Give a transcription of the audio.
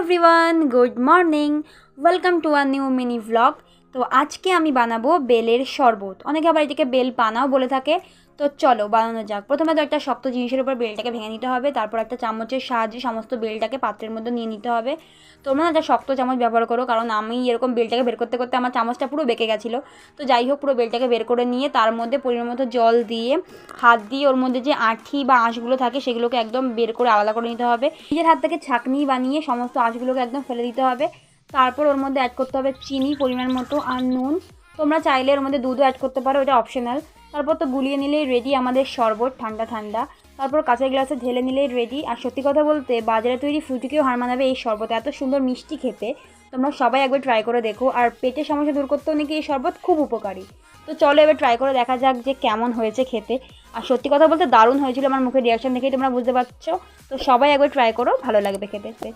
Everyone, good morning. Welcome to a new mini vlog. তো আজকে আমি বানাবো বেলের শরবত। অনেকে আবার এটাকে বেল পানাও বলে থাকে। তো চলো বানানো যাক। প্রথমে তো একটা শক্ত জিনিসের উপর বেলটাকে ভেঙে নিতে হবে, তারপর একটা চামচের সাহায্যে সমস্ত বেলটাকে পাত্রের মধ্যে নিয়ে নিতে হবে। তোমরা একটা শক্ত চামচ ব্যবহার করো, কারণ আমি এরকম বেলটাকে বের করতে করতে আমার চামচটা পুরো বেঁকে গেছিলো। তো যাই হোক, পুরো বেলটাকে বের করে নিয়ে তার মধ্যে পরিমাণ মতো জল দিয়ে হাত দিয়ে ওর মধ্যে যে আঁঠি বা আঁশগুলো থাকে সেগুলোকে একদম বের করে আলাদা করে নিতে হবে। নিজের হাত থেকে ছাঁকনি বানিয়ে সমস্ত আঁশগুলোকে একদম ফেলে দিতে হবে। তারপর ওর মধ্যে অ্যাড করতে হবে চিনি পরিমাণ মতো আর নুন। তোমরা চাইলে ওর মধ্যে দুধও অ্যাড করতে পারো, এটা অপশনাল। তারপর তো গুলিয়ে নিলেই রেডি আমাদের শরবত, ঠান্ডা ঠান্ডা। তারপর কাঁচের গ্লাসে ঢেলে নিলেই রেডি। আর সত্যি কথা বলতে বাজারে তৈরি ফ্রুটিকেও হার মানাবে এই শরবত, এত সুন্দর মিষ্টি খেতে। তোমরা সবাই একবার ট্রাই করে দেখো। আর পেটের সমস্যা দূর করতেও নাকি এই শরবত খুব উপকারী। তো চলো এবার ট্রাই করে দেখা যাক যে কেমন হয়েছে খেতে। আর সত্যি কথা বলতে দারুণ হয়েছিল, আমার মুখের রিয়াকশন দেখেই তোমরা বুঝতে পারছো। তো সবাই একবার ট্রাই করো, ভালো লাগবে খেতে।